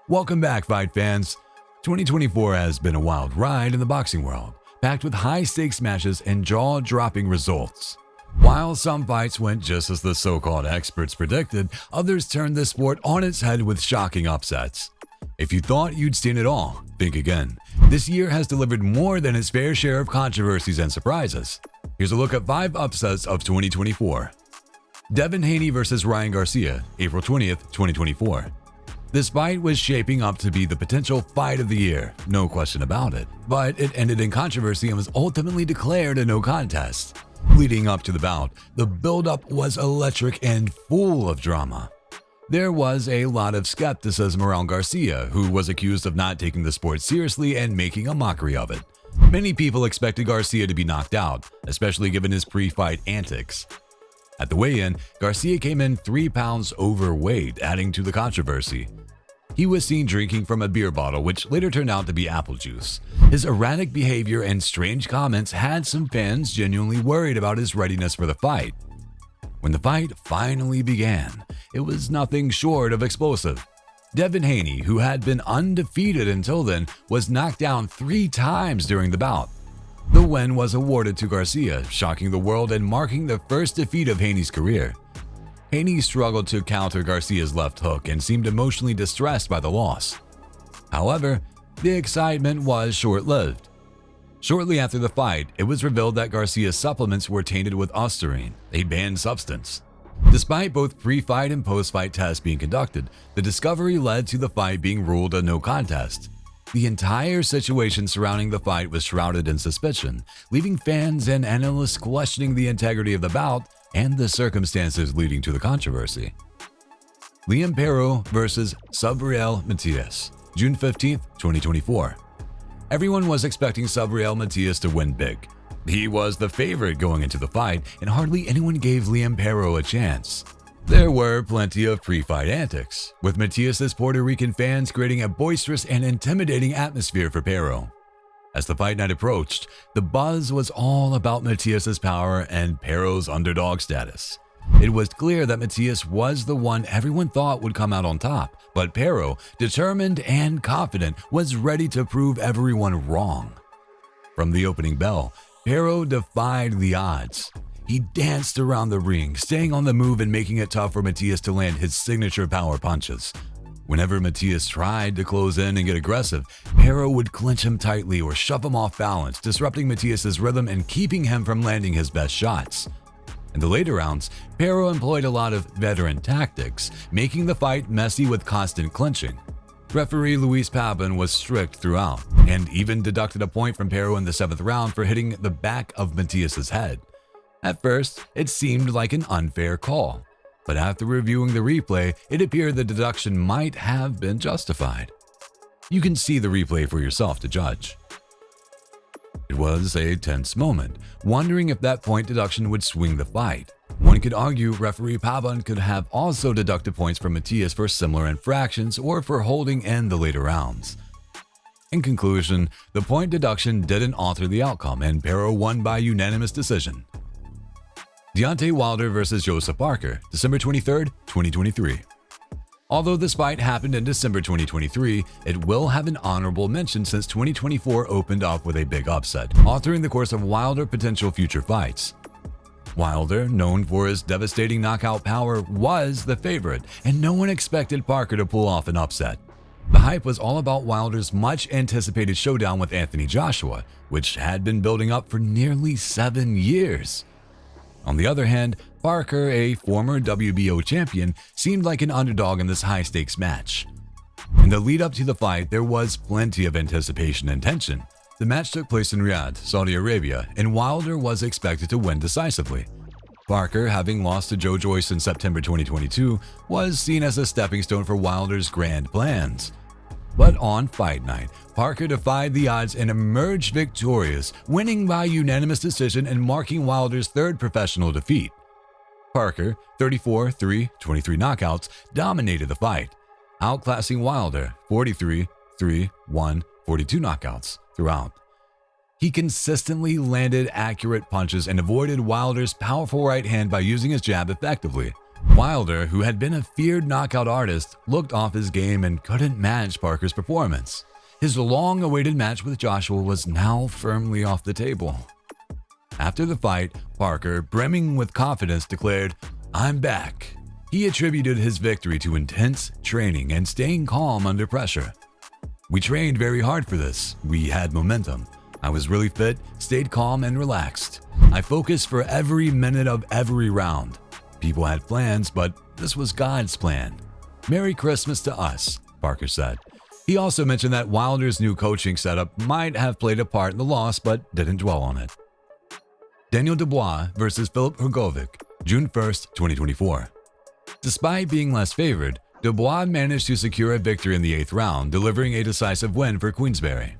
Welcome back, fight fans. 2024 has been a wild ride in the boxing world, packed with high-stakes matches and jaw-dropping results. While some fights went just as the so-called experts predicted, others turned the sport on its head with shocking upsets. If you thought you'd seen it all, think again. This year has delivered more than its fair share of controversies and surprises. Here's a look at 5 upsets of 2024. Devin Haney vs. Ryan Garcia, April 20th, 2024. This fight was shaping up to be the potential fight of the year, no question about it, but it ended in controversy and was ultimately declared a no contest. Leading up to the bout, the build-up was electric and full of drama. There was a lot of skepticism around Garcia, who was accused of not taking the sport seriously and making a mockery of it. Many people expected Garcia to be knocked out, especially given his pre-fight antics. At the weigh-in, Garcia came in 3 pounds overweight, adding to the controversy. He was seen drinking from a beer bottle, which later turned out to be apple juice. His erratic behavior and strange comments had some fans genuinely worried about his readiness for the fight. When the fight finally began, it was nothing short of explosive. Devin Haney, who had been undefeated until then, was knocked down 3 times during the bout. The win was awarded to Garcia, shocking the world and marking the first defeat of Haney's career. Haney struggled to counter Garcia's left hook and seemed emotionally distressed by the loss. However, the excitement was short-lived. Shortly after the fight, it was revealed that Garcia's supplements were tainted with ostarine, a banned substance. Despite both pre-fight and post-fight tests being conducted, the discovery led to the fight being ruled a no contest. The entire situation surrounding the fight was shrouded in suspicion, leaving fans and analysts questioning the integrity of the bout and the circumstances leading to the controversy. Paro vs. Matias, June 15, 2024. Everyone was expecting Matias to win big. He was the favorite going into the fight, and hardly anyone gave Paro a chance. There were plenty of pre-fight antics, with Matias' Puerto Rican fans creating a boisterous and intimidating atmosphere for Paro. As the fight night approached, the buzz was all about Matias' power and Paro's underdog status. It was clear that Matias was the one everyone thought would come out on top, but Paro, determined and confident, was ready to prove everyone wrong. From the opening bell, Paro defied the odds. He danced around the ring, staying on the move and making it tough for Matias to land his signature power punches. Whenever Matias tried to close in and get aggressive, Paro would clinch him tightly or shove him off balance, disrupting Matias' rhythm and keeping him from landing his best shots. In the later rounds, Paro employed a lot of veteran tactics, making the fight messy with constant clinching. Referee Luis Pabon was strict throughout, and even deducted a point from Paro in the 7th round for hitting the back of Matias' head. At first, it seemed like an unfair call, but after reviewing the replay, it appeared the deduction might have been justified. You can see the replay for yourself to judge. It was a tense moment, wondering if that point deduction would swing the fight. One could argue referee Pabon could have also deducted points from Matias for similar infractions or for holding in the later rounds. In conclusion, the point deduction didn't alter the outcome, and Paro won by unanimous decision. Deontay Wilder vs. Joseph Parker, December 23, 2023. Although this fight happened in December 2023, it will have an honorable mention since 2024 opened up with a big upset, altering the course of Wilder's potential future fights. Wilder, known for his devastating knockout power, was the favorite, and no one expected Parker to pull off an upset. The hype was all about Wilder's much-anticipated showdown with Anthony Joshua, which had been building up for nearly 7 years. On the other hand, Parker, a former WBO champion, seemed like an underdog in this high-stakes match. In the lead-up to the fight, there was plenty of anticipation and tension. The match took place in Riyadh, Saudi Arabia, and Wilder was expected to win decisively. Parker, having lost to Joe Joyce in September 2022, was seen as a stepping stone for Wilder's grand plans. But on fight night, Parker defied the odds and emerged victorious, winning by unanimous decision and marking Wilder's 3rd professional defeat. Parker, 34-3, 23 knockouts, dominated the fight, outclassing Wilder, 43-3, 1, 42 knockouts throughout. He consistently landed accurate punches and avoided Wilder's powerful right hand by using his jab effectively. Wilder, who had been a feared knockout artist, looked off his game and couldn't match Parker's performance. His long-awaited match with Joshua was now firmly off the table. After the fight, Parker, brimming with confidence, declared, "I'm back." He attributed his victory to intense training and staying calm under pressure. "We trained very hard for this. We had momentum. I was really fit, stayed calm and relaxed. I focused for every minute of every round. People had plans, but this was God's plan. Merry Christmas to us," Parker said. He also mentioned that Wilder's new coaching setup might have played a part in the loss, but didn't dwell on it. Daniel Dubois versus Philip Hrgovic, June 1st, 2024. Despite being less favored, Dubois managed to secure a victory in the 8th round, delivering a decisive win for Queensberry.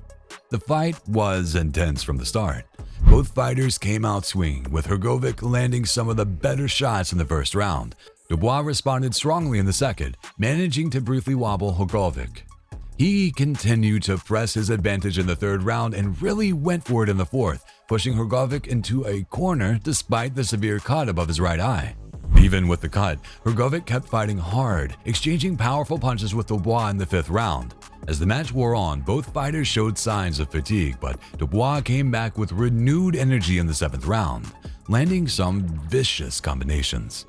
The fight was intense from the start. Both fighters came out swinging, with Hrgovic landing some of the better shots in the first round. Dubois responded strongly in the second, managing to briefly wobble Hrgovic. He continued to press his advantage in the 3rd round and really went for it in the 4th, pushing Hrgovic into a corner despite the severe cut above his right eye. Even with the cut, Hrgovic kept fighting hard, exchanging powerful punches with Dubois in the 5th round. As the match wore on, both fighters showed signs of fatigue, but Dubois came back with renewed energy in the 7th round, landing some vicious combinations.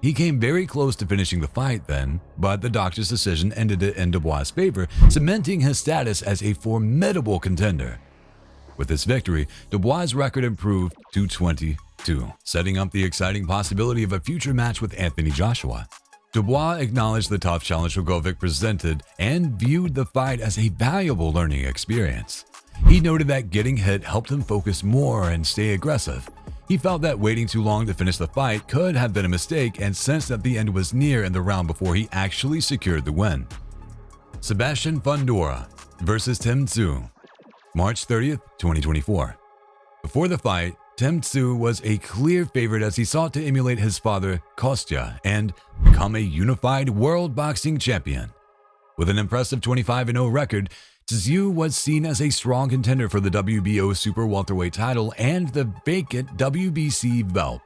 He came very close to finishing the fight then, but the doctor's decision ended it in Dubois' favor, cementing his status as a formidable contender. With this victory, Dubois' record improved to 22, setting up the exciting possibility of a future match with Anthony Joshua. Dubois acknowledged the tough challenge Hrgovic presented and viewed the fight as a valuable learning experience. He noted that getting hit helped him focus more and stay aggressive. He felt that waiting too long to finish the fight could have been a mistake and sensed that the end was near in the round before he actually secured the win. Sebastian Fundora versus Tszyu, March 30th, 2024. Before the fight, Tszyu was a clear favorite as he sought to emulate his father, Kostya, and become a unified world boxing champion. With an impressive 25-0 record, Tszyu was seen as a strong contender for the WBO super welterweight title and the vacant WBC belt.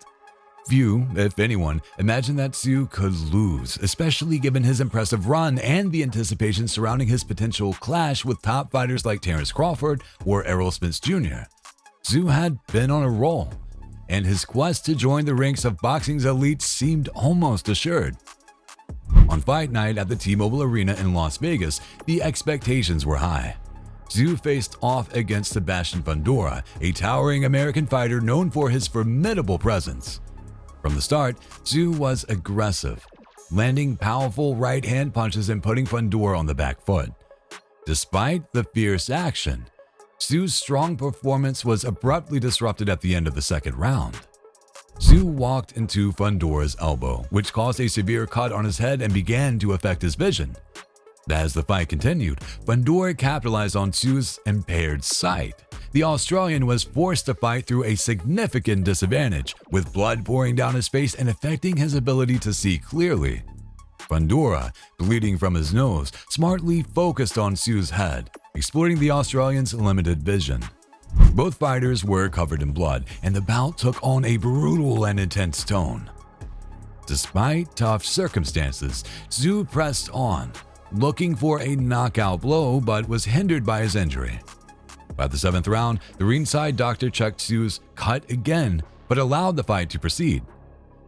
Few, if anyone, imagined that Tszyu could lose, especially given his impressive run and the anticipation surrounding his potential clash with top fighters like Terence Crawford or Errol Spence Jr. Tszyu had been on a roll, and his quest to join the ranks of boxing's elite seemed almost assured. On fight night at the T-Mobile Arena in Las Vegas, the expectations were high. Tszyu faced off against Sebastian Fundora, a towering American fighter known for his formidable presence. From the start, Tszyu was aggressive, landing powerful right-hand punches and putting Fundora on the back foot. Despite the fierce action, Tszyu's strong performance was abruptly disrupted at the end of the 2nd round. Tszyu walked into Fundora's elbow, which caused a severe cut on his head and began to affect his vision. As the fight continued, Fundora capitalized on Tszyu's impaired sight. The Australian was forced to fight through a significant disadvantage, with blood pouring down his face and affecting his ability to see clearly. Fundora, bleeding from his nose, smartly focused on Tszyu's head, exploiting the Australian's limited vision. Both fighters were covered in blood, and the bout took on a brutal and intense tone. Despite tough circumstances, Tszyu pressed on, looking for a knockout blow but was hindered by his injury. By the 7th round, the ringside doctor checked Tszyu's cut again but allowed the fight to proceed.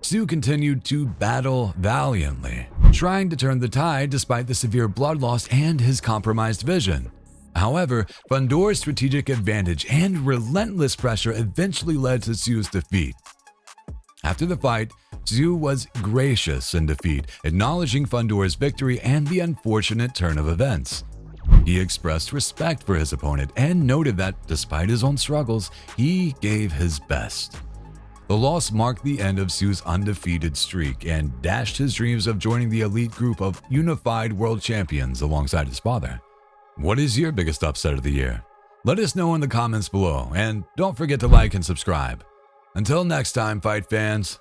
Tszyu continued to battle valiantly, trying to turn the tide despite the severe blood loss and his compromised vision. However, Fundora's strategic advantage and relentless pressure eventually led to Tszyu's defeat. After the fight, Tszyu was gracious in defeat, acknowledging Fundora's victory and the unfortunate turn of events. He expressed respect for his opponent and noted that, despite his own struggles, he gave his best. The loss marked the end of Tszyu's undefeated streak and dashed his dreams of joining the elite group of unified world champions alongside his father. What is your biggest upset of the year? Let us know in the comments below, and don't forget to like and subscribe. Until next time, fight fans,